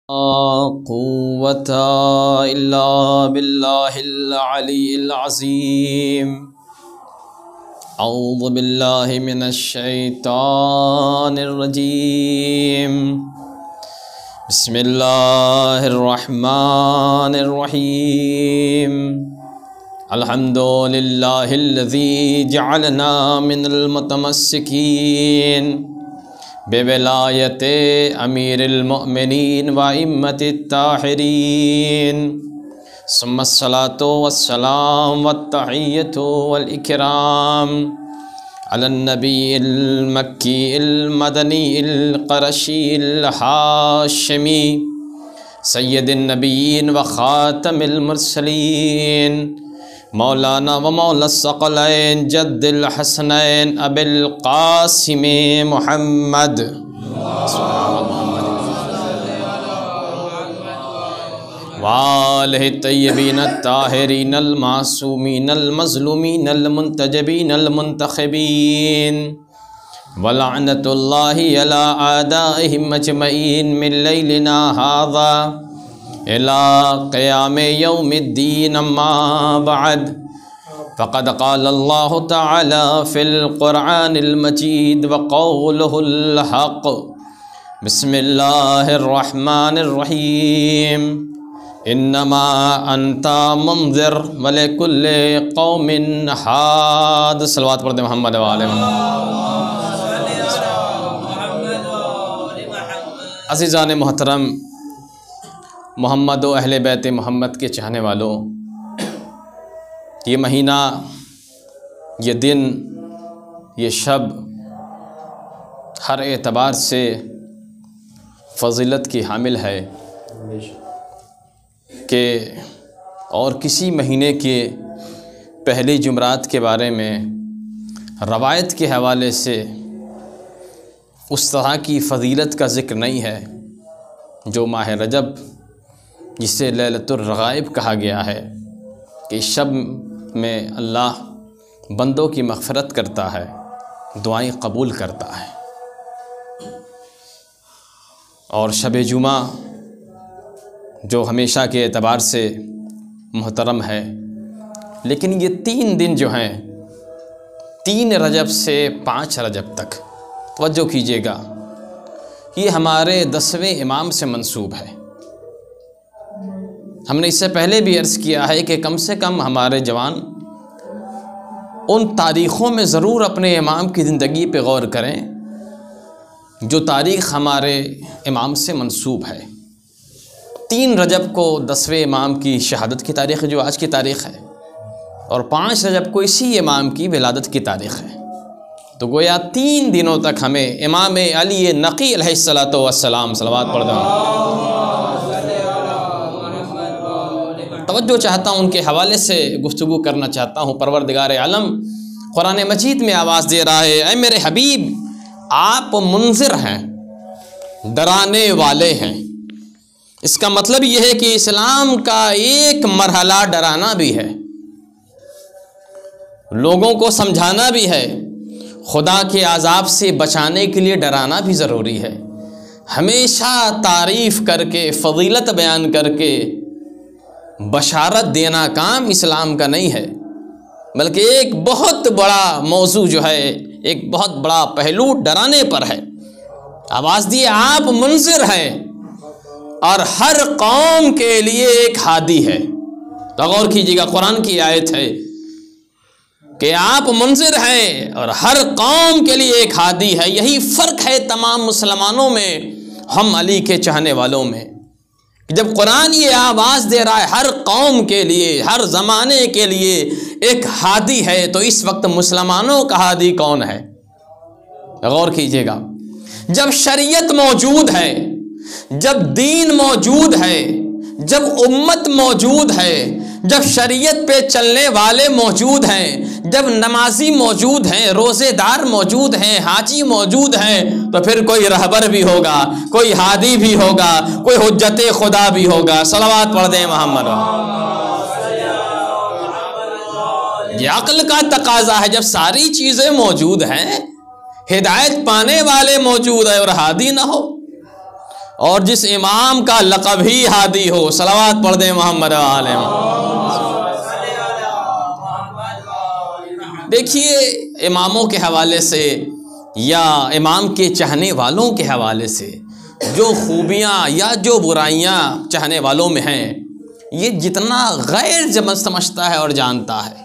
قوة إلا بالله العلي العظيم. أعوذ بالله من الشيطان الرجيم. بسم الله الرحمن الرحيم. الحمد لله الذي جعلنا من المتمسكين بولایت امیر المؤمنین و ائمۃ الطاہرین، ثم الصلاۃ والسلام والتحیۃ والاکرام علی النبی المکی المدنی القرشی الہاشمی سید النبیین و خاتم المرسلین، مولانا و مولا الثقلین جد الحسنین ابی القاسم محمد وآلہ الطیبین الطاہرین المعصومین المظلومین المنتجبین المنتخبین، ولعنۃ اللہ علی اعدائہم اجمعین من لیلنا ھذا الى قیام یوم الدین. اما بعد فقد قال اللہ تعالی فی القرآن المجید وقولہ الحق. بسم اللہ الرحمن الرحیم. انما انت منذر ولکل قوم حاد. صلوات پڑھتے محمد وآلہ محمد. عزیزان محترم، محمد و اہل بیت محمد کے چاہنے والوں، یہ مہینہ، یہ دن، یہ شب ہر اعتبار سے فضیلت کی حامل ہے کہ اور کسی مہینے کے پہلی جمعرات کے بارے میں روایت کے حوالے سے اس طرح کی فضیلت کا ذکر نہیں ہے جو ماہ رجب، جسے لیلۃ الرغائب کہا گیا ہے، کہ اس شب میں اللہ بندوں کی مغفرت کرتا ہے، دعائیں قبول کرتا ہے. اور شب جمعہ جو ہمیشہ کے اعتبار سے محترم ہے، لیکن یہ 3 دن جو ہیں، 3 رجب سے 5 رجب تک، توجہ کیجیے گا، یہ ہمارے 10ویں امام سے منسوب ہے. ہم نے اس سے پہلے بھی عرض کیا ہے کہ کم سے کم ہمارے جوان ان تاریخوں میں ضرور اپنے امام کی زندگی پہ غور کریں جو تاریخ ہمارے امام سے منسوب ہے. 3 رجب کو 10ویں امام کی شہادت کی تاریخ ہے، جو آج کی تاریخ ہے، اور 5 رجب کو اسی امام کی ولادت کی تاریخ ہے. تو گویا 3 دنوں تک ہمیں امام علی نقی علیہ السلام صلوات پڑھ دیں. توجہ چاہتا ہوں، ان کے حوالے سے گفتگو کرنا چاہتا ہوں. پروردگار عالم قرآن مجید میں آواز دے رہا ہے، اے میرے حبیب، آپ منذر ہیں، ڈرانے والے ہیں. اس کا مطلب یہ ہے کہ اسلام کا ایک مرحلہ ڈرانا بھی ہے، لوگوں کو سمجھانا بھی ہے، خدا کے عذاب سے بچانے کے لیے ڈرانا بھی ضروری ہے. ہمیشہ تعریف کر کے، فضیلت بیان کر کے بشارت دینا کام اسلام کا نہیں ہے، بلکہ ایک بہت بڑا موضوع جو ہے، ایک بہت بڑا پہلو ڈرانے پر ہے. آواز دیے آپ منذر ہیں اور ہر قوم کے لیے ایک ہادی ہے. تو غور کیجیے گا، قرآن کی آیت ہے کہ آپ منذر ہیں اور ہر قوم کے لیے ایک ہادی ہے. یہی فرق ہے تمام مسلمانوں میں، ہم علی کے چاہنے والوں میں. جب قرآن یہ آواز دے رہا ہے ہر قوم کے لیے، ہر زمانے کے لیے ایک ہادی ہے، تو اس وقت مسلمانوں کا ہادی کون ہے؟ غور کیجیے گا، جب شریعت موجود ہے، جب دین موجود ہے، جب امت موجود ہے، جب شریعت پہ چلنے والے موجود ہیں، جب نمازی موجود ہیں، روزے دار موجود ہیں، حاجی موجود ہیں، تو پھر کوئی رہبر بھی ہوگا، کوئی ہادی بھی ہوگا، کوئی حجت خدا بھی ہوگا. صلوات پڑھ دیں محمد. یہ عقل کا تقاضا ہے، جب ساری چیزیں موجود ہیں، ہدایت پانے والے موجود ہیں اور ہادی نہ ہو، اور جس امام کا لقب ہی ہادی ہو، صلوات پڑھ دیں محمد علیہ۔ دیکھیے اماموں کے حوالے سے یا امام کے چاہنے والوں کے حوالے سے جو خوبیاں یا جو برائیاں چاہنے والوں میں ہیں، یہ جتنا غیر سمجھتا ہے اور جانتا ہے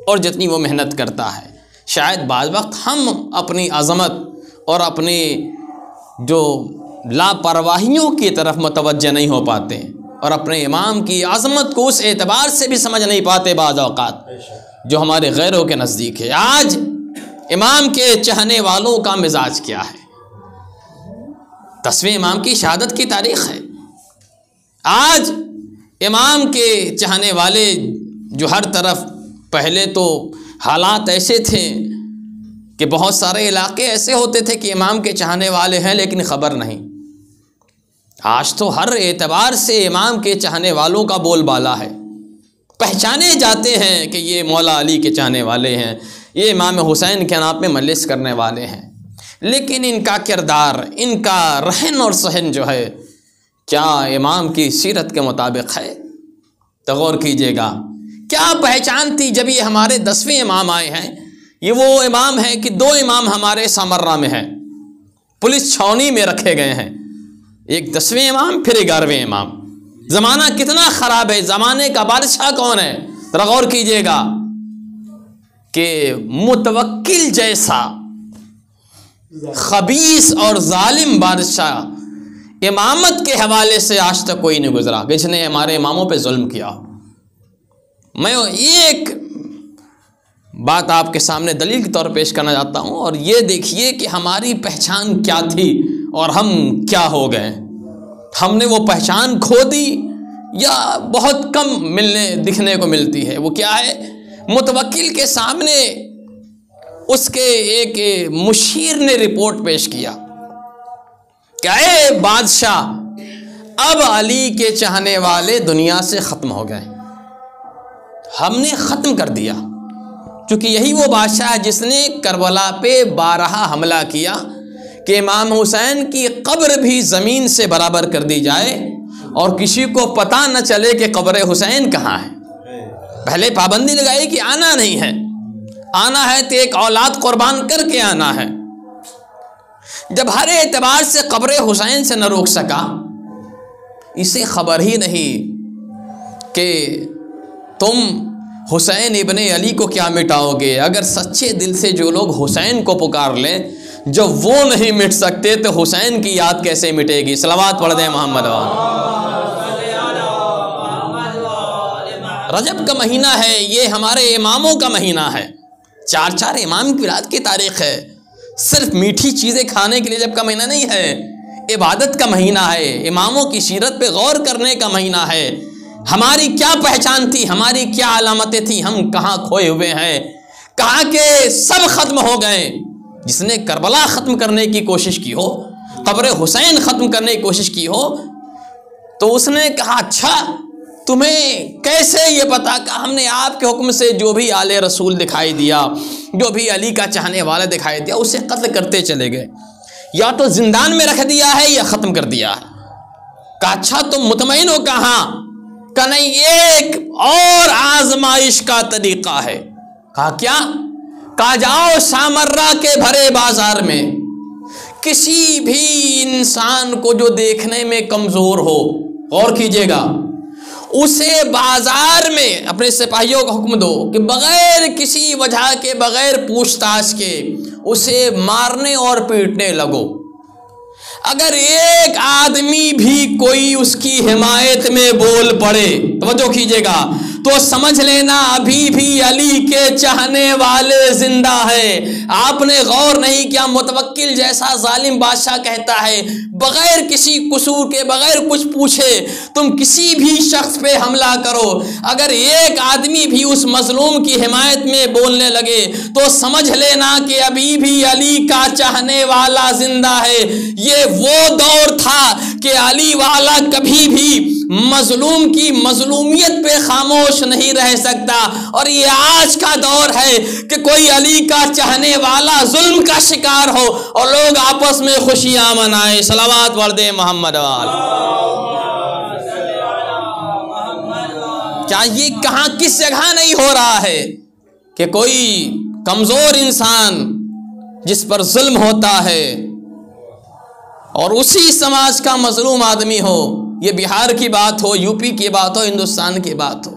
اور جتنی وہ محنت کرتا ہے، شاید بعض وقت ہم اپنی عظمت اور اپنی جو لاپرواہیوں کی طرف متوجہ نہیں ہو پاتے اور اپنے امام کی عظمت کو اس اعتبار سے بھی سمجھ نہیں پاتے بعض اوقات جو ہمارے غیروں کے نزدیک ہے۔ آج امام کے چاہنے والوں کا مزاج کیا ہے؟ 10ویں امام کی شہادت کی تاریخ ہے۔ آج امام کے چاہنے والے جو ہر طرف، پہلے تو حالات ایسے تھے کہ بہت سارے علاقے ایسے ہوتے تھے کہ امام کے چاہنے والے ہیں لیکن خبر نہیں۔ آج تو ہر اعتبار سے امام کے چاہنے والوں کا بول بالا ہے، پہچانے جاتے ہیں کہ یہ مولا علی کے چاہنے والے ہیں، یہ امام حسین کے نام پہ مجلس کرنے والے ہیں، لیکن ان کا کردار، ان کا رہن اور سہن جو ہے، کیا امام کی سیرت کے مطابق ہے؟ تو غور کیجیے گا، کیا پہچان تھی جب یہ ہمارے 10ویں امام آئے ہیں؟ یہ وہ امام ہیں کہ 2 امام ہمارے سامرہ میں ہیں، پولیس چھاونی میں رکھے گئے ہیں، ایک 10ویں امام پھر 11ویں امام۔ زمانہ کتنا خراب ہے، زمانے کا بادشاہ کون ہے؟ ذرا غور کیجیے گا کہ متوکل جیسا خبیث اور ظالم بادشاہ امامت کے حوالے سے آج تک کوئی نہیں گزرا جس نے ہمارے اماموں پہ ظلم کیا۔ میں ایک بات آپ کے سامنے دلیل کے طور پیش کرنا چاہتا ہوں، اور یہ دیکھیے کہ ہماری پہچان کیا تھی اور ہم کیا ہو گئے۔ ہم نے وہ پہچان کھو دی یا بہت کم دکھنے کو ملتی ہے۔ وہ کیا ہے؟ متوکل کے سامنے اس کے ایک مشیر نے رپورٹ پیش کیا کہ اے بادشاہ، اب علی کے چاہنے والے دنیا سے ختم ہو گئے، ہم نے ختم کر دیا، کیونکہ یہی وہ بادشاہ ہے جس نے کربلا پہ 12 حملہ کیا کہ امام حسین کی قبر بھی زمین سے برابر کر دی جائے اور کسی کو پتہ نہ چلے کہ قبر حسین کہاں ہے۔ پہلے پابندی لگائی کہ آنا نہیں ہے، آنا ہے تو ایک اولاد قربان کر کے آنا ہے۔ جب ہر اعتبار سے قبر حسین سے نہ روک سکا، اسے خبر ہی نہیں کہ تم حسین ابن علی کو کیا مٹاؤ گے۔ اگر سچے دل سے جو لوگ حسین کو پکار لیں، جب وہ نہیں مٹ سکتے تو حسین کی یاد کیسے مٹے گی؟ صلوات پڑھ دیں محمد رجب کا مہینہ ہے، یہ ہمارے اماموں کا مہینہ ہے، 4 امام کی ولادت کی تاریخ ہے۔ صرف میٹھی چیزیں کھانے کے لیے جب کا مہینہ نہیں ہے، عبادت کا مہینہ ہے، اماموں کی سیرت پہ غور کرنے کا مہینہ ہے۔ ہماری کیا پہچان تھی، ہماری کیا علامتیں تھیں، ہم کہاں کھوئے ہوئے ہیں، کہاں کے سب ختم ہو گئے۔ جس نے کربلا ختم کرنے کی کوشش کی ہو، قبر حسین ختم کرنے کی کوشش کی ہو، تو اس نے کہا اچھا تمہیں کیسے یہ پتا؟ کہ ہم نے آپ کے حکم سے جو بھی آل رسول دکھائی دیا، جو بھی علی کا چاہنے والا دکھائی دیا، اسے قتل کرتے چلے گئے، یا تو زندان میں رکھ دیا ہے یا ختم کر دیا ہے۔ کہا اچھا تم مطمئن ہو؟ کہا کہ نہیں، ایک اور آزمائش کا طریقہ ہے۔ کہا کیا؟ کہا جاؤ سامرہ کے بھرے بازار میں کسی بھی انسان کو جو دیکھنے میں کمزور ہو، غور کیجیے گا، اسے بازار میں اپنے سپاہیوں کو حکم دو کہ بغیر کسی وجہ کے، بغیر پوچھ تاچھ کے اسے مارنے اور پیٹنے لگو۔ اگر ایک آدمی بھی کوئی اس کی حمایت میں بول پڑے، توجہ کیجیے گا، تو سمجھ لینا ابھی بھی علی کے چاہنے والے زندہ ہے۔ آپ نے غور نہیں کیا، متوکل جیسا ظالم بادشاہ کہتا ہے بغیر کسی قصور کے، بغیر کچھ پوچھے تم کسی بھی شخص پہ حملہ کرو، اگر ایک آدمی بھی اس مظلوم کی حمایت میں بولنے لگے تو سمجھ لینا کہ ابھی بھی علی کا چاہنے والا زندہ ہے۔ یہ وہ دور تھا کہ علی والا کبھی بھی مظلوم کی مظلومیت پہ خاموش خاموش نہیں رہ سکتا. اور یہ آج کا دور ہے کہ کوئی علی کا چاہنے والا ظلم کا شکار ہو اور لوگ آپس میں خوشیاں منائیں. صلوات پڑھ دیں محمد کیا یہ کہاں کس جگہ نہیں ہو رہا ہے کہ کوئی کمزور انسان جس پر ظلم ہوتا ہے اور اسی سماج کا مظلوم آدمی ہو، یہ بہار کی بات ہو، یو پی کی بات ہو، ہندوستان کی بات ہو،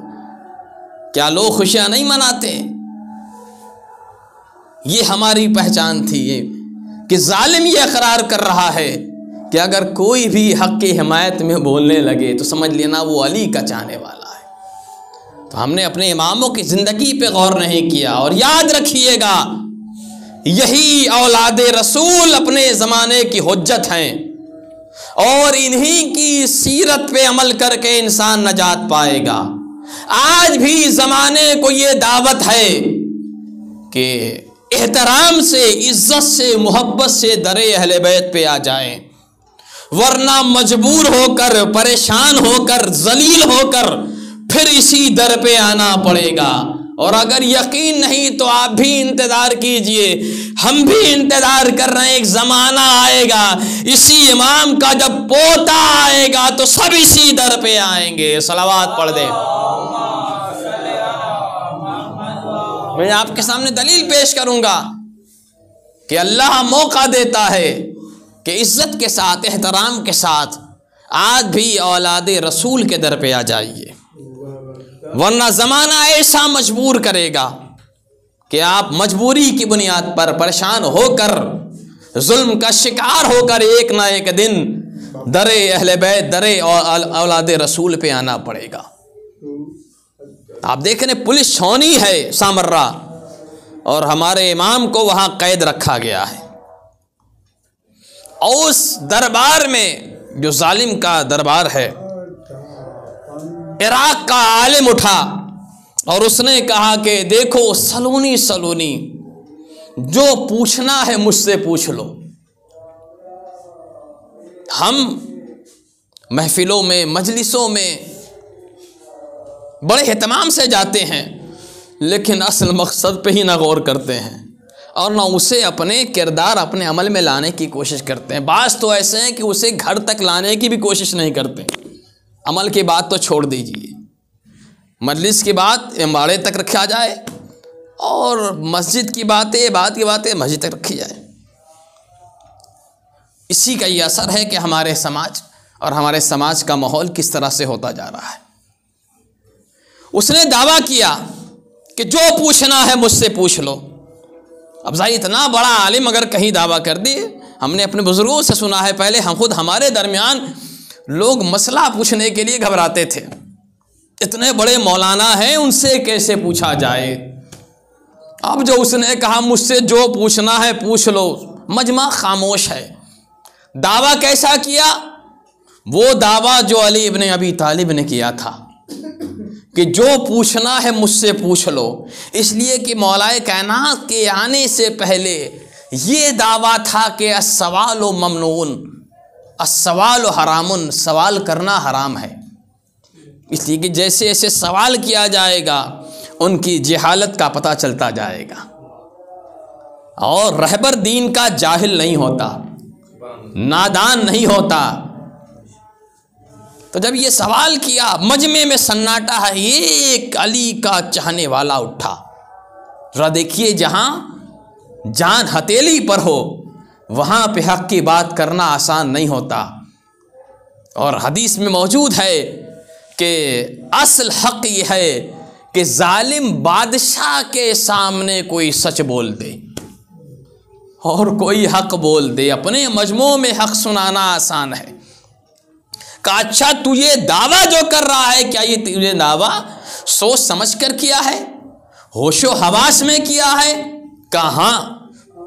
کیا لوگ خوشیاں نہیں مناتے؟ یہ ہماری پہچان تھی کہ ظالم یہ اقرار کر رہا ہے کہ اگر کوئی بھی حق کی حمایت میں بولنے لگے تو سمجھ لینا وہ علی کا چاہنے والا ہے. تو ہم نے اپنے اماموں کی زندگی پہ غور نہیں کیا. اور یاد رکھیے گا یہی اولاد رسول اپنے زمانے کی حجت ہیں اور انہی کی سیرت پہ عمل کر کے انسان نجات پائے گا. آج بھی زمانے کو یہ دعوت ہے کہ احترام سے، عزت سے، محبت سے در اہل بیت پہ آ جائیں، ورنہ مجبور ہو کر، پریشان ہو کر، ذلیل ہو کر پھر اسی در پہ آنا پڑے گا. اور اگر یقین نہیں تو آپ بھی انتظار کیجئے، ہم بھی انتظار کر رہے ہیں. ایک زمانہ آئے گا اسی امام کا جب پوتا آئے گا تو سب اسی در پہ آئیں گے. صلوات پڑھ دیں. میں آپ کے سامنے دلیل پیش کروں گا کہ اللہ موقع دیتا ہے کہ عزت کے ساتھ، احترام کے ساتھ آج بھی اولاد رسول کے در پہ آ جائیے، ورنہ زمانہ ایسا مجبور کرے گا کہ آپ مجبوری کی بنیاد پر پریشان ہو کر، ظلم کا شکار ہو کر ایک نہ ایک دن در اہل بیت، در اولاد رسول پہ آنا پڑے گا. آپ دیکھ رہے پولیس چھاونی ہے سامرا اور ہمارے امام کو وہاں قید رکھا گیا ہے. اور اس دربار میں جو ظالم کا دربار ہے، عراق کا عالم اٹھا اور اس نے کہا کہ دیکھو سلونی سلونی، جو پوچھنا ہے مجھ سے پوچھ لو. ہم محفلوں میں، مجلسوں میں بڑے اہتمام سے جاتے ہیں لیکن اصل مقصد پہ ہی نہ غور کرتے ہیں اور نہ اسے اپنے کردار، اپنے عمل میں لانے کی کوشش کرتے ہیں. بعض تو ایسے ہیں کہ اسے گھر تک لانے کی بھی کوشش نہیں کرتے. عمل کی بات تو چھوڑ دیجئے، مجلس کی بات امباڑے تک رکھا جائے اور مسجد کی باتیں، بات کی باتیں مسجد تک رکھی جائے. اسی کا یہ اثر ہے کہ ہمارے سماج اور ہمارے سماج کا ماحول کس طرح سے ہوتا جا رہا ہے. اس نے دعویٰ کیا کہ جو پوچھنا ہے مجھ سے پوچھ لو. اب ظاہر اتنا بڑا عالم اگر کہیں دعویٰ کر دی، ہم نے اپنے بزرگوں سے سنا ہے، پہلے ہم خود ہمارے درمیان لوگ مسئلہ پوچھنے کے لیے گھبراتے تھے، اتنے بڑے مولانا ہیں ان سے کیسے پوچھا جائے. اب جو اس نے کہا مجھ سے جو پوچھنا ہے پوچھ لو، مجمع خاموش ہے. دعویٰ کیسا کیا؟ وہ دعویٰ جو علی ابن ابی طالب نے کیا تھا کہ جو پوچھنا ہے مجھ سے پوچھ لو. اس لیے کہ مولا کائنات کے آنے سے پہلے یہ دعویٰ تھا کہ السوال ممنون، السوال حرام، سوال کرنا حرام ہے. اس لیے کہ جیسے جیسے سوال کیا جائے گا ان کی جہالت کا پتہ چلتا جائے گا. اور رہبر دین کا جاہل نہیں ہوتا، نادان نہیں ہوتا. تو جب یہ سوال کیا، مجمع میں سناٹا ہے، ایک علی کا چاہنے والا اٹھا. ذرا دیکھیے، جہاں جان ہتھیلی پر ہو وہاں پہ حق کی بات کرنا آسان نہیں ہوتا. اور حدیث میں موجود ہے کہ اصل حق یہ ہے کہ ظالم بادشاہ کے سامنے کوئی سچ بول دے اور کوئی حق بول دے. اپنے مجموع میں حق سنانا آسان ہے. کہ اچھا تو یہ دعویٰ جو کر رہا ہے، کیا یہ تجھے دعویٰ سوچ سمجھ کر کیا ہے، ہوش و حواس میں کیا ہے؟ کہاں،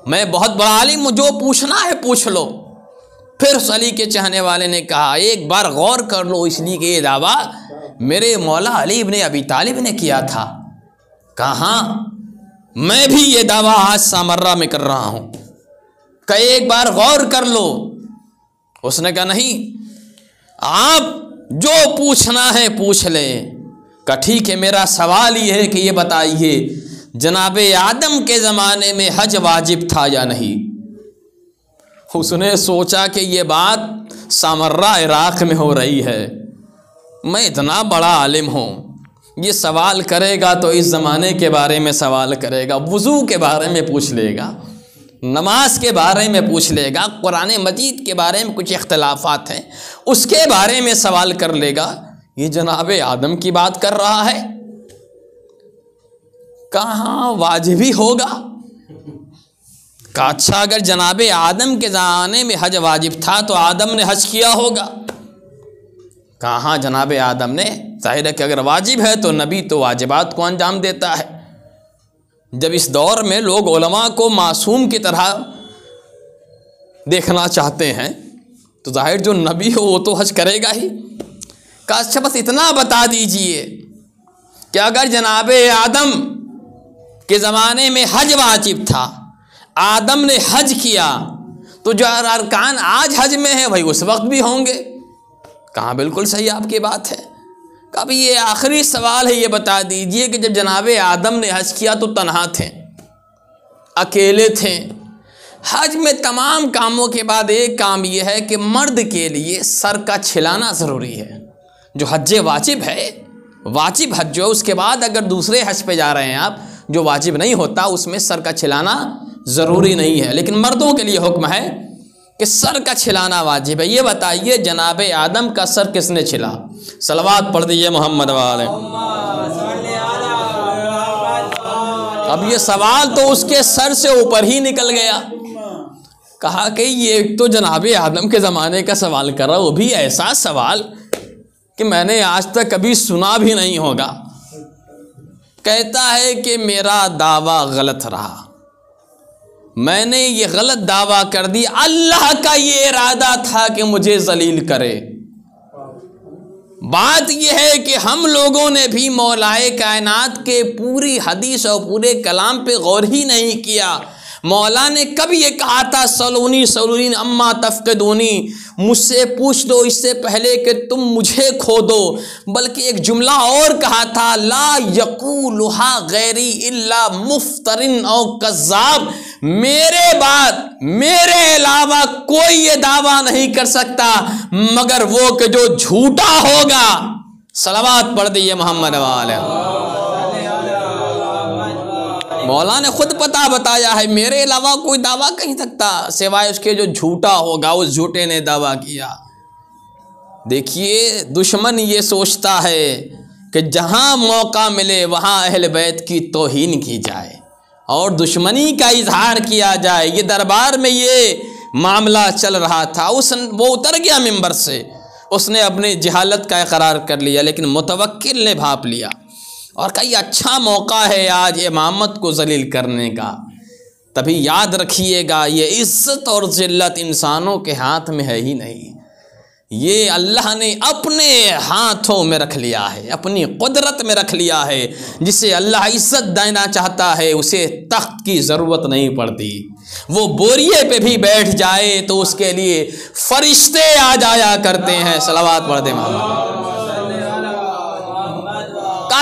میں بہت بڑا عالم ہوں، جو پوچھنا ہے پوچھ لو. پھر علی کے چاہنے والے نے کہا ایک بار غور کر لو، اس لیے کہ یہ دعویٰ میرے مولا علی ابن ابی طالب نے کیا تھا. کہاں، میں بھی یہ دعویٰ آج سامرہ میں کر رہا ہوں کہ ایک بار غور کر لو. اس نے کہا نہیں، آپ جو پوچھنا ہے پوچھ لیں، کہ ٹھیک ہے، میرا سوال یہ ہے کہ یہ بتائیے جناب آدم کے زمانے میں حج واجب تھا یا نہیں؟ اس نے سوچا کہ یہ بات سامرہ عراق میں ہو رہی ہے، میں اتنا بڑا عالم ہوں، یہ سوال کرے گا تو اس زمانے کے بارے میں سوال کرے گا، وضو کے بارے میں پوچھ لے گا، نماز کے بارے میں پوچھ لے گا، قرآن مجید کے بارے میں کچھ اختلافات ہیں اس کے بارے میں سوال کر لے گا، یہ جناب آدم کی بات کر رہا ہے، کہاں واجب ہی ہوگا؟ کہ اچھا اگر جناب آدم کے زمانے میں حج واجب تھا تو آدم نے حج کیا ہوگا؟ کہاں جناب آدم نے، ظاہر ہے کہ اگر واجب ہے تو نبی تو واجبات کو انجام دیتا ہے۔ جب اس دور میں لوگ علماء کو معصوم کی طرح دیکھنا چاہتے ہیں تو ظاہر جو نبی ہو وہ تو حج کرے گا ہی۔ کہ اچھا بس اتنا بتا دیجئے کہ اگر جناب آدم کے زمانے میں حج واجب تھا، آدم نے حج کیا، تو جو ارکان آج حج میں ہیں وہی اس وقت بھی ہوں گے؟ کہاں بالکل صحیح آپ کی بات ہے۔ کبھی یہ آخری سوال ہے، یہ بتا دیجئے کہ جب جناب آدم نے حج کیا تو تنہا تھے، اکیلے تھے۔ حج میں تمام کاموں کے بعد ایک کام یہ ہے کہ مرد کے لیے سر کا چھلانا ضروری ہے۔ جو حج واجب ہے، واجب حج جو اس کے بعد اگر دوسرے حج پہ جا رہے ہیں آپ، جو واجب نہیں ہوتا اس میں سر کا چھلانا ضروری نہیں ہے، لیکن مردوں کے لیے حکم ہے کہ سر کا چھلانا واجب ہے۔ یہ بتائیے جناب آدم کا سر کس نے چھلا؟ صلوات پڑھ دیجیے محمد والے۔ اب یہ سوال تو اس کے سر سے اوپر ہی نکل گیا۔ کہا کہ یہ تو جناب آدم کے زمانے کا سوال کر رہا، وہ بھی ایسا سوال کہ میں نے آج تک کبھی سنا بھی نہیں ہوگا۔ کہتا ہے کہ میرا دعویٰ غلط رہا، میں نے یہ غلط دعویٰ کر دی، اللہ کا یہ ارادہ تھا کہ مجھے ذلیل کرے۔ بات یہ ہے کہ ہم لوگوں نے بھی مولائے کائنات کے پوری حدیث اور پورے کلام پہ غور ہی نہیں کیا۔ مولا نے کب یہ کہا تھا سلونی سلونی اما تفقدونی، مجھ سے پوچھ دو اس سے پہلے کہ تم مجھے کھو دو، بلکہ ایک جملہ اور کہا تھا لا یقولھا غیری الا مفترن او کذاب، میرے بعد میرے علاوہ کوئی یہ دعویٰ نہیں کر سکتا مگر وہ کہ جو جھوٹا ہوگا۔ صلوات پڑھ دیئے محمد والے۔ مولا نے خود پتہ بتایا ہے میرے علاوہ کوئی دعویٰ کہیں سکتا سوائے اس کے جو جھوٹا ہوگا، اس جھوٹے نے دعویٰ کیا۔ دیکھیے دشمن یہ سوچتا ہے کہ جہاں موقع ملے وہاں اہل بیت کی توہین کی جائے اور دشمنی کا اظہار کیا جائے۔ یہ دربار میں یہ معاملہ چل رہا تھا، وہ اتر گیا ممبر سے، اس نے اپنی جہالت کا اقرار کر لیا، لیکن متوکل نے بھاپ لیا اور کہا یہ اچھا موقع ہے آج امامت کو ذلیل کرنے کا۔ تبھی یاد رکھیے گا یہ عزت اور ذلت انسانوں کے ہاتھ میں ہے ہی نہیں، یہ اللہ نے اپنے ہاتھوں میں رکھ لیا ہے، اپنی قدرت میں رکھ لیا ہے۔ جسے اللہ عزت دینا چاہتا ہے اسے تخت کی ضرورت نہیں پڑتی، وہ بوریے پہ بھی بیٹھ جائے تو اس کے لیے فرشتے آ جایا کرتے ہیں۔ صلوات پڑھ دے محمد۔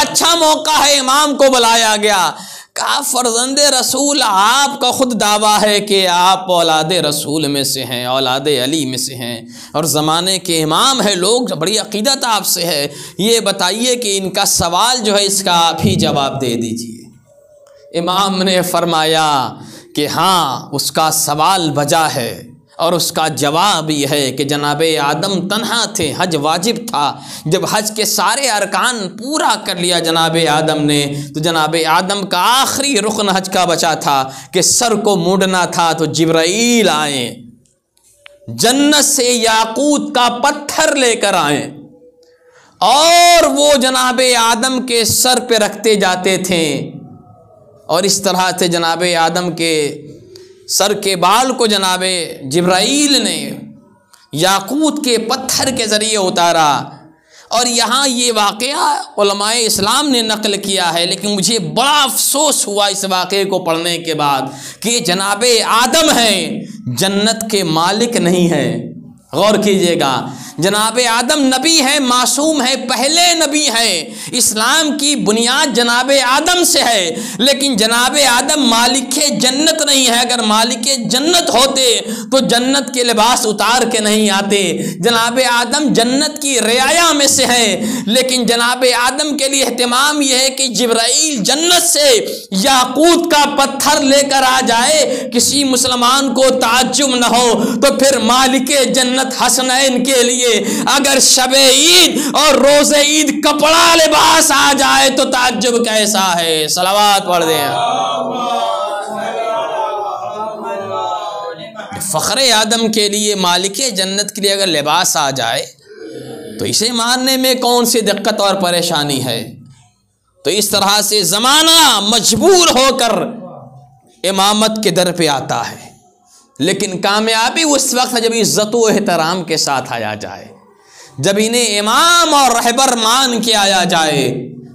اچھا موقع ہے، امام کو بلایا گیا، کہا فرزند رسول آپ کا خود دعویٰ ہے کہ آپ اولاد رسول میں سے ہیں، اولاد علی میں سے ہیں اور زمانے کے امام ہیں، لوگ بڑی عقیدت آپ سے ہے، یہ بتائیے کہ ان کا سوال جو ہے اس کا آپ ہی جواب دے دیجئے۔ امام نے فرمایا کہ ہاں اس کا سوال بجا ہے اور اس کا جواب یہ ہے کہ جناب آدم تنہا تھے، حج واجب تھا، جب حج کے سارے ارکان پورا کر لیا جناب آدم نے تو جناب آدم کا آخری رکن حج کا بچا تھا کہ سر کو مونڈنا تھا تو جبرائیل آئے، جنت سے یاقوت کا پتھر لے کر آئے اور وہ جناب آدم کے سر پہ رکھتے جاتے تھے اور اس طرح سے جناب آدم کے سر کے بال کو جناب جبرائیل نے یاقوت کے پتھر کے ذریعے اتارا۔ اور یہاں یہ واقعہ علماء اسلام نے نقل کیا ہے، لیکن مجھے بڑا افسوس ہوا اس واقعے کو پڑھنے کے بعد کہ جناب آدم ہیں، جنت کے مالک نہیں ہیں۔ غور کیجئے گا، جناب آدم نبی ہیں، معصوم ہیں، پہلے نبی ہیں، اسلام کی بنیاد جناب آدم سے ہے، لیکن جناب آدم مالک جنت نہیں ہے۔ اگر مالک جنت ہوتے تو جنت کے لباس اتار کے نہیں آتے۔ جناب آدم جنت کی رعایا میں سے ہیں، لیکن جناب آدم کے لیے اہتمام یہ ہے کہ جبرائیل جنت سے یاقوت کا پتھر لے کر آ جائے، کسی مسلمان کو تعجب نہ ہو۔ تو پھر مالک جنت حسنین کے لیے اگر شب عید اور روز عید کپڑا لباس آ جائے تو تعجب کیسا ہے؟ صلوات پڑھ دیں۔ فخر آدم کے لیے، مالک جنت کے لیے اگر لباس آ جائے تو اسے ماننے میں کون سی دقت اور پریشانی ہے؟ تو اس طرح سے زمانہ مجبور ہو کر امامت کے در پہ آتا ہے، لیکن کامیابی اس وقت ہے جب عزت و احترام کے ساتھ آیا جائے، جب انہیں امام اور رہبر مان کے آیا جائے،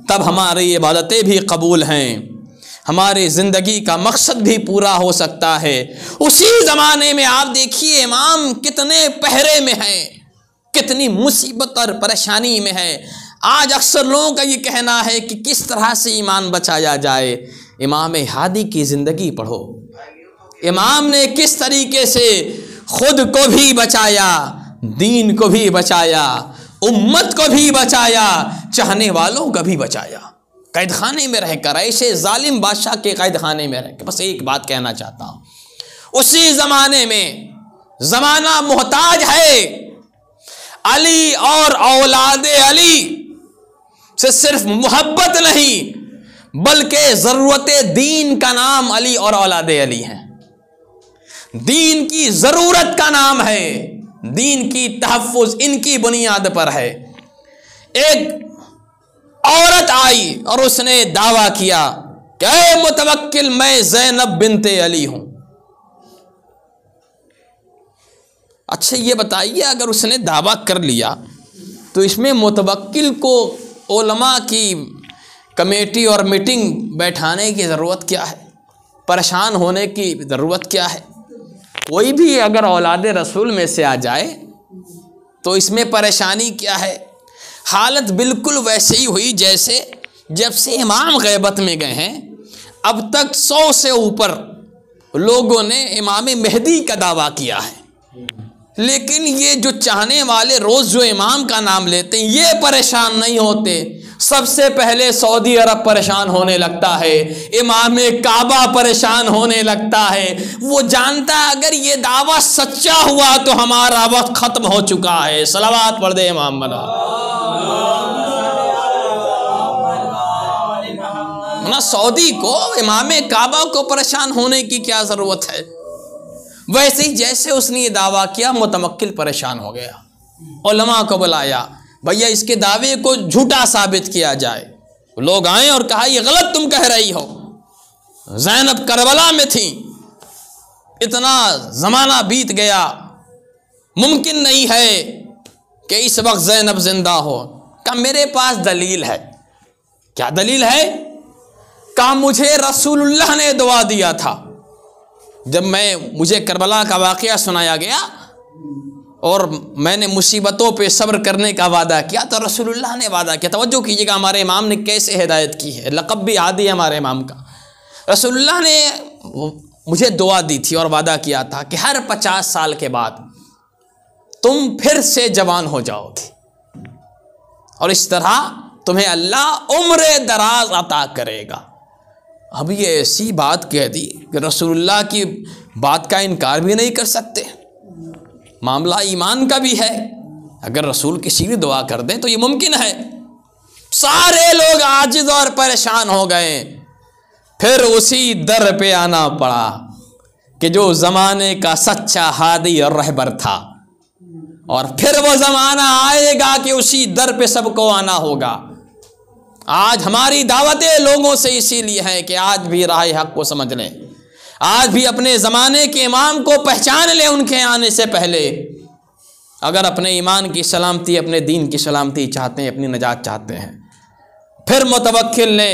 تب ہماری عبادتیں بھی قبول ہیں، ہماری زندگی کا مقصد بھی پورا ہو سکتا ہے۔ اسی زمانے میں آپ دیکھیے امام کتنے پہرے میں ہیں، کتنی مصیبت اور پریشانی میں ہے۔ آج اکثر لوگوں کا یہ کہنا ہے کہ کس طرح سے ایمان بچایا جائے۔ امام ہادی کی زندگی پڑھو، امام نے کس طریقے سے خود کو بھی بچایا، دین کو بھی بچایا، امت کو بھی بچایا، چاہنے والوں کو بھی بچایا۔ قید خانے میں رہ کر، ایسے ظالم بادشاہ کے قید خانے میں رہ کر، بس ایک بات کہنا چاہتا ہوں، اسی زمانے میں زمانہ محتاج ہے علی اور اولاد علی سے صرف محبت نہیں بلکہ ضرورت دین کا نام علی اور اولاد علی ہیں۔ دین کی ضرورت کا نام ہے، دین کی تحفظ ان کی بنیاد پر ہے۔ ایک عورت آئی اور اس نے دعویٰ کیا کہ اے متوکل، میں زینب بنت علی ہوں۔ اچھا یہ بتائیے، اگر اس نے دعویٰ کر لیا تو اس میں متوکل کو علماء کی کمیٹی اور میٹنگ بیٹھانے کی ضرورت کیا ہے؟ پریشان ہونے کی ضرورت کیا ہے؟ کوئی بھی اگر اولاد رسول میں سے آ جائے تو اس میں پریشانی کیا ہے؟ حالت بالکل ویسے ہی ہوئی جیسے جب سے امام غیبت میں گئے ہیں اب تک 100 سے اوپر لوگوں نے امام مہدی کا دعویٰ کیا ہے، لیکن یہ جو چاہنے والے روز جو امام کا نام لیتے ہیں یہ پریشان نہیں ہوتے۔ سب سے پہلے سعودی عرب پریشان ہونے لگتا ہے، امام کعبہ پریشان ہونے لگتا ہے۔ وہ جانتا ہے اگر یہ دعویٰ سچا ہوا تو ہمارا وقت ختم ہو چکا ہے۔ صلوات پڑھ دے امام بنا۔ نہ سعودی کو، امام کعبہ کو پریشان ہونے کی کیا ضرورت ہے؟ ویسے ہی جیسے اس نے یہ دعویٰ کیا متوکل پریشان ہو گیا، علماء کو بلایا، بھیا اس کے دعوے کو جھوٹا ثابت کیا جائے۔ لوگ آئے اور کہا یہ غلط تم کہہ رہی ہو، زینب کربلا میں تھی، اتنا زمانہ بیت گیا، ممکن نہیں ہے کہ اس وقت زینب زندہ ہو۔ کہا میرے پاس دلیل ہے۔ کیا دلیل ہے؟ کہا مجھے رسول اللہ نے دعا دیا تھا، جب مجھے کربلا کا واقعہ سنایا گیا اور میں نے مصیبتوں پہ صبر کرنے کا وعدہ کیا تو رسول اللہ نے وعدہ کیا۔ توجہ کیجیے گا ہمارے امام نے کیسے ہدایت کی ہے، لقب بھی عادی ہے ہمارے امام کا۔ رسول اللہ نے مجھے دعا دی تھی اور وعدہ کیا تھا کہ ہر 50 سال کے بعد تم پھر سے جوان ہو جاؤ گے اور اس طرح تمہیں اللہ عمر دراز عطا کرے گا۔ اب یہ ایسی بات کہہ دی کہ رسول اللہ کی بات کا انکار بھی نہیں کر سکتے، معاملہ ایمان کا بھی ہے، اگر رسول کسی بھی دعا کر دیں تو یہ ممکن ہے۔ سارے لوگ عاجز اور پریشان ہو گئے، پھر اسی در پہ آنا پڑا کہ جو زمانے کا سچا ہادی اور رہبر تھا، اور پھر وہ زمانہ آئے گا کہ اسی در پہ سب کو آنا ہوگا۔ آج ہماری دعوتیں لوگوں سے اسی لیے ہیں کہ آج بھی راہ حق کو سمجھ لیں، آج بھی اپنے زمانے کے امام کو پہچان لیں ان کے آنے سے پہلے۔ اگر اپنے ایمان کی سلامتی، اپنے دین کی سلامتی چاہتے ہیں، اپنی نجات چاہتے ہیں، پھر متوکل نے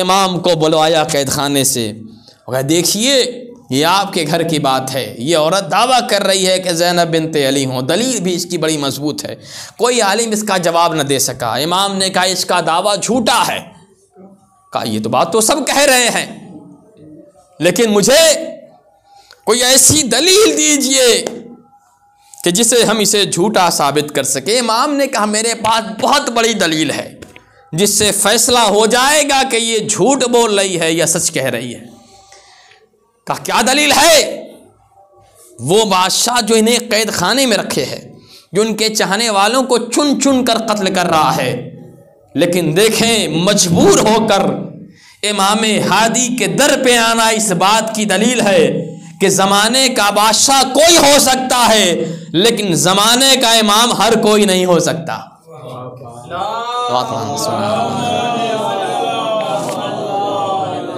امام کو بلوایا قید خانے سے، اور دیکھیے یہ آپ کے گھر کی بات ہے. یہ عورت دعویٰ کر رہی ہے کہ زینب بنت علی ہوں. دلیل بھی اس کی بڑی مضبوط ہے. کوئی عالم اس کا جواب نہ دے سکا. امام نے کہا اس کا دعویٰ جھوٹا ہے. کہا یہ تو بات تو سب کہہ رہے ہیں, لیکن مجھے کوئی ایسی دلیل دیجئے کہ جسے ہم اسے جھوٹا ثابت کر سکے. امام نے کہا میرے پاس بہت بڑی دلیل ہے جس سے فیصلہ ہو جائے گا کہ یہ جھوٹ بول رہی ہے یا سچ کہہ رہی ہے. کہا کیا دلیل ہے؟ وہ بادشاہ جو انہیں قید خانے میں رکھے ہے, جو ان کے چاہنے والوں کو چن چن کر قتل کر رہا ہے, لیکن دیکھیں مجبور ہو کر امام ہادی کے در پہ آنا اس بات کی دلیل ہے کہ زمانے کا بادشاہ کوئی ہو سکتا ہے, لیکن زمانے کا امام ہر کوئی نہیں ہو سکتا.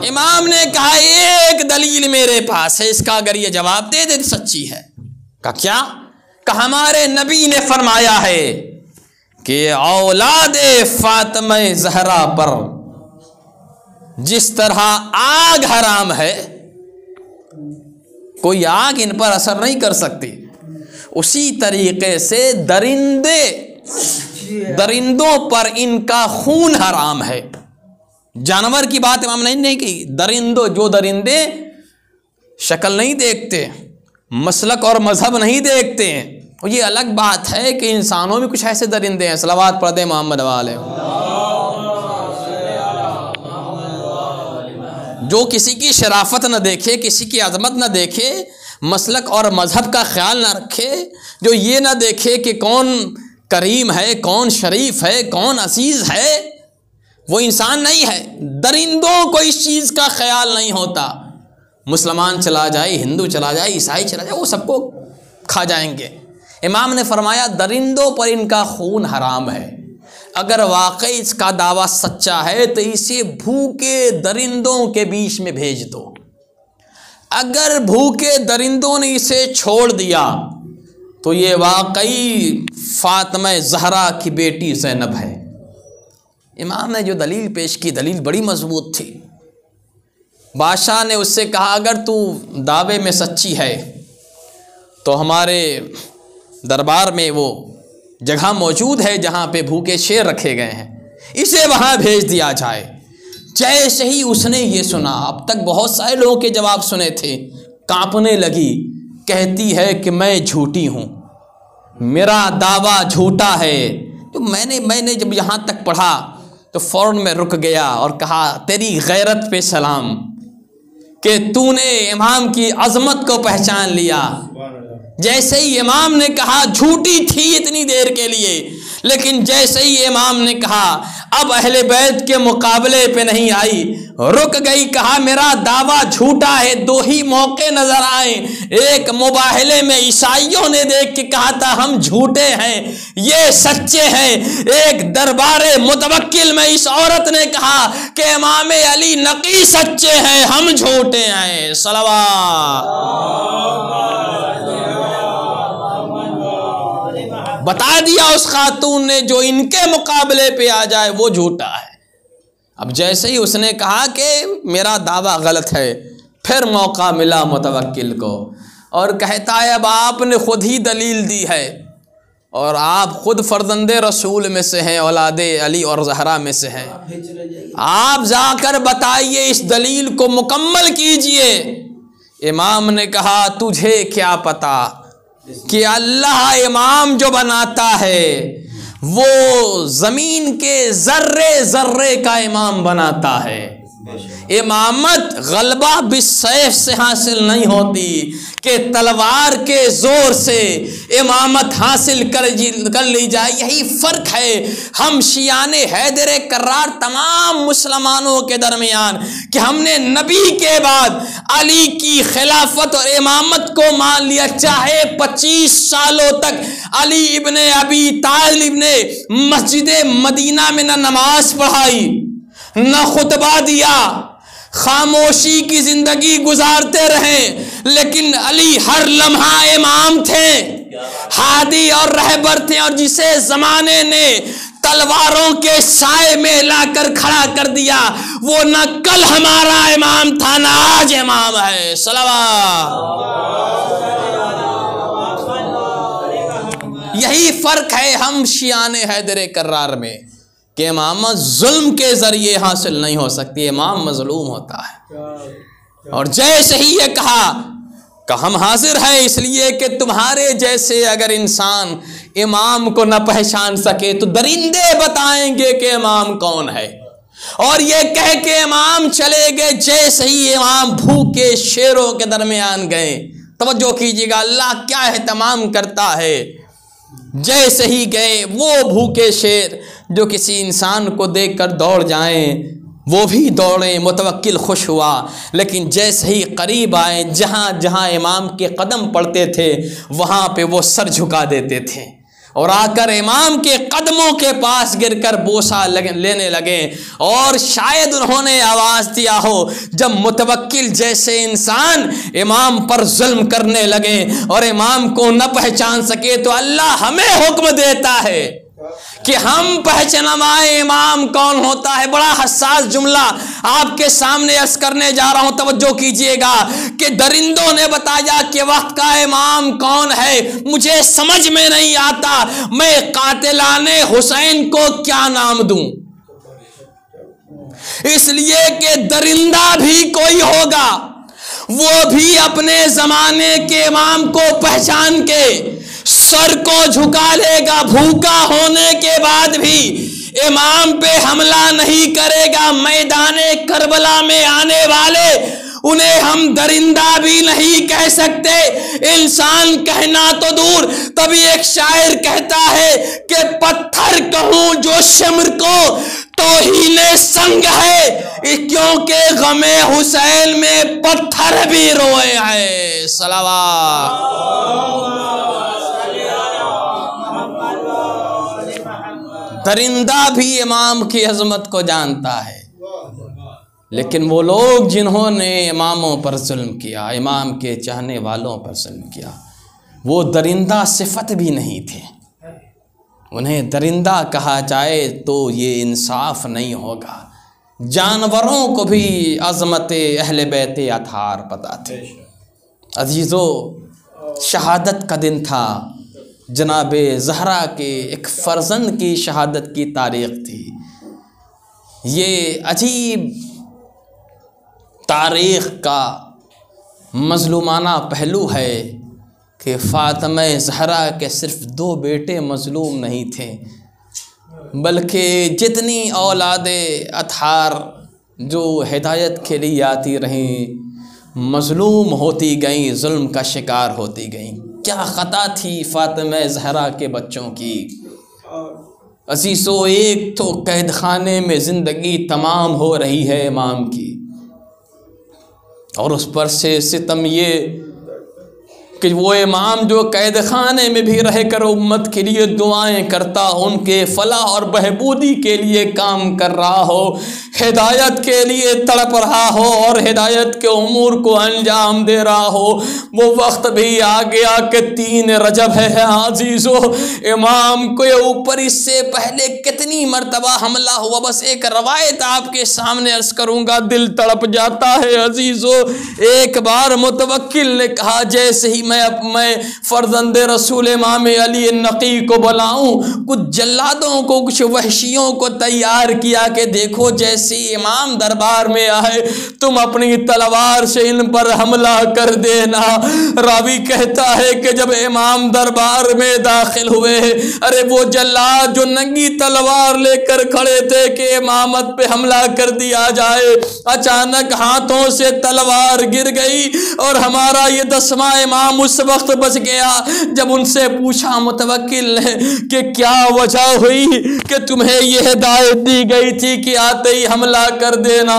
امام نے کہا ایک دلیل میرے پاس ہے, اس کا اگر یہ جواب دے دے سچی ہے. کہا کیا؟ کہا ہمارے نبی نے فرمایا ہے کہ اولاد فاطمہ زہرا پر جس طرح آگ حرام ہے, کوئی آگ ان پر اثر نہیں کر سکتی, اسی طریقے سے درندوں پر ان کا خون حرام ہے. جانور کی بات امام نے نہیں کی. جو درندے شکل نہیں دیکھتے, مسلک اور مذہب نہیں دیکھتے ہیں, یہ الگ بات ہے کہ انسانوں میں کچھ ایسے درندے ہیں. صلوات پڑھ دے محمد والے, جو کسی کی شرافت نہ دیکھے, کسی کی عظمت نہ دیکھے, مسلک اور مذہب کا خیال نہ رکھے, جو یہ نہ دیکھے کہ کون کریم ہے, کون شریف ہے, کون عزیز ہے, وہ انسان نہیں ہے. درندوں کو اس چیز کا خیال نہیں ہوتا. مسلمان چلا جائے, ہندو چلا جائے, عیسائی چلا جائے, وہ سب کو کھا جائیں گے. امام نے فرمایا درندوں پر ان کا خون حرام ہے. اگر واقعی اس کا دعویٰ سچا ہے تو اسے بھوکے درندوں کے بیچ میں بھیج دو. اگر بھوکے درندوں نے اسے چھوڑ دیا تو یہ واقعی فاطمہ زہرا کی بیٹی زینب ہے. امام نے جو دلیل پیش کی, دلیل بڑی مضبوط تھی. بادشاہ نے اس سے کہا اگر تو دعوے میں سچی ہے تو ہمارے دربار میں وہ جگہ موجود ہے جہاں پہ بھوکے شیر رکھے گئے ہیں, اسے وہاں بھیج دیا جائے. جیسے ہی اس نے یہ سنا, اب تک بہت سارے لوگوں کے جواب سنے تھے, کانپنے لگی. کہتی ہے کہ میں جھوٹی ہوں, میرا دعویٰ جھوٹا ہے. تو میں نے جب یہاں تک پڑھا تو فوراً میں رک گیا اور کہا تیری غیرت پہ سلام کہ تو نے امام کی عظمت کو پہچان لیا. جیسے ہی امام نے کہا جھوٹی تھی اتنی دیر کے لیے, لیکن جیسے ہی امام نے کہا اب اہل بیت کے مقابلے پہ نہیں آئی, رک گئی. کہا میرا دعویٰ جھوٹا ہے. دو ہی موقع نظر آئے. ایک مباہلے میں عیسائیوں نے دیکھ کے کہا تھا ہم جھوٹے ہیں, یہ سچے ہیں. ایک دربار متوکل میں اس عورت نے کہا کہ امام علی نقی سچے ہیں, ہم جھوٹے ہیں. صلوات. بتا دیا اس خاتون نے جو ان کے مقابلے پہ آ جائے وہ جھوٹا ہے. اب جیسے ہی اس نے کہا کہ میرا دعویٰ غلط ہے, پھر موقع ملا متوکل کو اور کہتا ہے اب آپ نے خود ہی دلیل دی ہے اور آپ خود فرزند رسول میں سے ہیں, اولاد علی اور زہرا میں سے ہیں, آپ جا کر بتائیے, اس دلیل کو مکمل کیجئے. امام نے کہا تجھے کیا پتا کہ اللہ امام جو بناتا ہے وہ زمین کے ذرے ذرے کا امام بناتا ہے. امامت غلبہ بالسیف سے حاصل نہیں ہوتی کہ تلوار کے زور سے امامت حاصل کر لی جائے. یہی فرق ہے ہم شیعان حیدر کرار تمام مسلمانوں کے درمیان کہ ہم نے نبی کے بعد علی کی خلافت اور امامت کو مان لیا, چاہے 25 سالوں تک علی ابن ابی طالب نے مسجد مدینہ میں نہ نماز پڑھائی نہ خطبہ دیا, خاموشی کی زندگی گزارتے رہے, لیکن علی ہر لمحہ امام تھے, ہادی اور رہبر تھے, اور جسے زمانے نے تلواروں کے سائے میں لا کر کھڑا کر دیا. وہ نہ کل ہمارا امام تھا نہ آج امام ہے. صلوات. یہی فرق ہے ہم شیعان حیدر کرار میں کہ امامت ظلم کے ذریعے حاصل نہیں ہو سکتی، امام مظلوم ہوتا ہے. اور جیسے ہی یہ کہا کہ ہم حاضر ہیں اس لیے کہ تمہارے جیسے اگر انسان امام کو نہ پہچان سکے تو درندے بتائیں گے کہ امام کون ہے. اور یہ کہہ کے امام چلے گئے. جیسے ہی امام بھوکے شیروں کے درمیان گئے، توجہ کیجیے گا اللہ کیا اہتمام کرتا ہے. جیسے ہی گئے وہ بھوکے شیر جو کسی انسان کو دیکھ کر دوڑ جائیں وہ بھی دوڑیں. متوکل خوش ہوا، لیکن جیسے ہی قریب آئے جہاں جہاں امام کے قدم پڑتے تھے وہاں پہ وہ سر جھکا دیتے تھے اور آ کر امام کے قدموں کے پاس گر کر بوسہ لینے لگے. اور شاید انہوں نے آواز دیا ہو جب متوکل جیسے انسان امام پر ظلم کرنے لگے اور امام کو نہ پہچان سکے تو اللہ ہمیں حکم دیتا ہے کہ ہم پہچانوائیں امام کون ہوتا ہے. بڑا حساس جملہ آپ کے سامنے عرض کرنے جا رہا ہوں، توجہ کیجئے گا کہ درندوں نے بتایا کہ وقت کا امام کون ہے. مجھے سمجھ میں نہیں آتا میں قاتلان حسین کو کیا نام دوں، اس لیے کہ درندہ بھی کوئی ہوگا وہ بھی اپنے زمانے کے امام کو پہچان کے سر کو جھکا لے گا. بھوکا ہونے کے بعد بھی امام پہ حملہ نہیں کرے گا. میدان کربلا میں آنے والے انہیں ہم درندہ بھی نہیں کہہ سکتے، انسان کہنا تو دور. تبھی ایک شاعر کہتا ہے کہ پتھر کہوں جو شمر کو توہین سنگ ہے، کیونکہ غم حسین میں پتھر بھی روئے ہیں. صلوات. درندہ بھی امام کی عظمت کو جانتا ہے، لیکن وہ لوگ جنہوں نے اماموں پر ظلم کیا، امام کے چاہنے والوں پر ظلم کیا، وہ درندہ صفت بھی نہیں تھے. انہیں درندہ کہا جائے تو یہ انصاف نہیں ہوگا. جانوروں کو بھی عظمت اہل بیت اطہار پتہ تھی. عزیزو، شہادت کا دن تھا، جناب زہرا کے ایک فرزند کی شہادت کی تاریخ تھی. یہ عجیب تاریخ کا مظلومانہ پہلو ہے کہ فاطمہ زہرا کے صرف 2 بیٹے مظلوم نہیں تھے، بلکہ جتنی اولاد اطہار جو ہدایت کے لیے آتی رہیں مظلوم ہوتی گئیں، ظلم کا شکار ہوتی گئیں. کیا خطا تھی فاطمہ زہرا کے بچوں کی. عزیزو، ایک تو قید خانے میں زندگی تمام ہو رہی ہے امام کی، اور اس پر سے ستم یہ کہ وہ امام جو قید خانے میں بھی رہ کر امت کے لیے دعائیں کرتا، ان کے فلاح اور بہبودی کے لیے کام کر رہا ہو، ہدایت کے لیے تڑپ رہا ہو اور ہدایت کے امور کو انجام دے رہا ہو، وہ وقت بھی آ گیا کہ 3 رجب ہے. عزیزو، امام کے اوپر اس سے پہلے کتنی مرتبہ حملہ ہوا. بس ایک روایت آپ کے سامنے عرض کروں گا، دل تڑپ جاتا ہے. عزیزو، ایک بار متوکل نے کہا جیسے ہی میں فرزند رسول امام علی النقی کو بلاؤں، کچھ جلادوں کو کچھ وحشیوں کو تیار کیا کہ دیکھو جیسے امام دربار میں آئے تم اپنی تلوار سے ان پر حملہ کر دینا. راوی کہتا ہے کہ جب امام دربار میں داخل ہوئے، ارے وہ جلاد جو ننگی تلوار لے کر کھڑے تھے کہ امامت پہ حملہ کر دیا جائے، اچانک ہاتھوں سے تلوار گر گئی اور ہمارا یہ 10واں امام اس وقت بچ گیا. جب ان سے پوچھا متوکل نے کہ کیا وجہ ہوئی کہ تمہیں یہ ہدایت دی گئی تھی کہ آتے ہی حملہ کر دینا،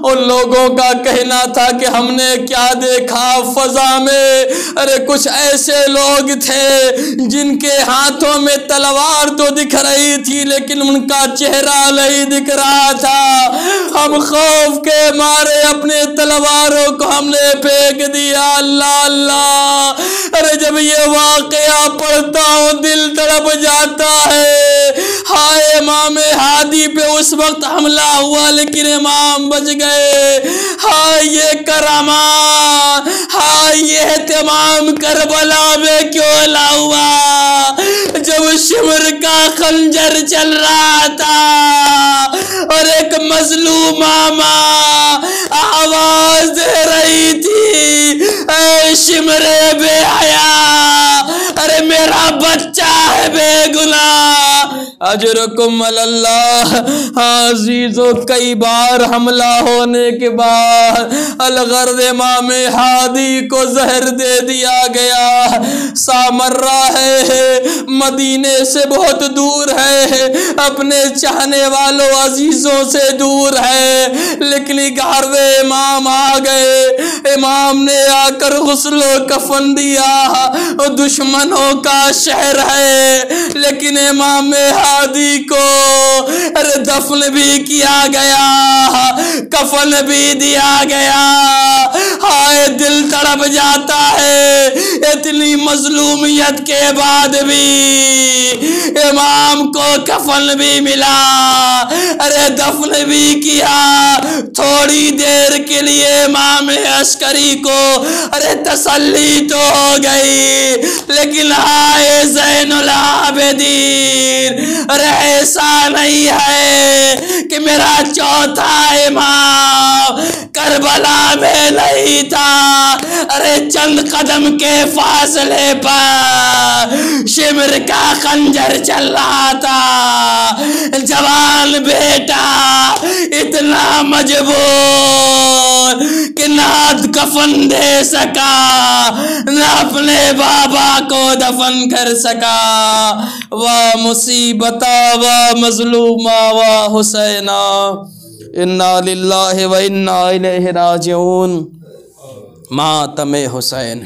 ان لوگوں کا کہنا تھا کہ ہم نے کیا دیکھا فضا میں، ارے کچھ ایسے لوگ تھے جن کے ہاتھوں میں تلوار تو دکھ رہی تھی لیکن ان کا چہرہ نہیں دکھ رہا تھا. ہم خوف کے مارے اپنے تلواروں کو ہم نے پھینک دیا. اللہ اللہ. ارے جب یہ واقعہ پڑھتا ہوں دل تڑپ جاتا ہے۔ ہائے امام ہادی پہ اس وقت حملہ ہوا لیکن امام بچ گئے۔ ہائے یہ کرامات، ہائے یہ اہتمام کربلا میں کیوں نہ ہوا جب شمر کا خنجر چل رہا تھا اور ایک مظلومہ ماں آواز دے رہی تھی، اے شمر بے حیا، ارے میرا بچہ ہے بے گناہ، اجرکم اللہ۔ عزیزو کئی بار حملہ ہونے کے بعد الغرض امام ہادی کو زہر دے دیا گیا۔ سامرہ ہے، مدینے سے بہت دور ہے، اپنے چاہنے والوں عزیزوں سے دور ہے، لیکن گھروے امام آ گئے۔ امام نے آ کر غسل و کفن دیا۔ دشمنوں کا شہر ہے لیکن امام ہادی کو ارے دفن بھی کیا گیا، کفن بھی دیا گیا۔ ہائے دل تڑپ جاتا ہے، اتنی مظلومیت کے بعد بھی امام کو کفن بھی ملا، ارے دفن بھی کیا۔ تھوڑی دیر کے لیے امام عسکری کو ارے تسلی تو ہو گئی، لیکن ہائے زین العابدین، ارے ایسا نہیں ہے کہ میرا چوتھا امام کربلا میں نہیں تھا، ارے چند قدم کے فاصلے پر شمر کا خنجر چل رہا تھا۔ جوان بیٹا اتنا مجبور کہ نہ کفن دے سکا نہ اپنے بابا کو دفن کر سکا۔ واہ مصیبتا واہ مظلومہ واہ حسینہ، انا للہ و انا الیہ راجعون۔ ماتم حسین۔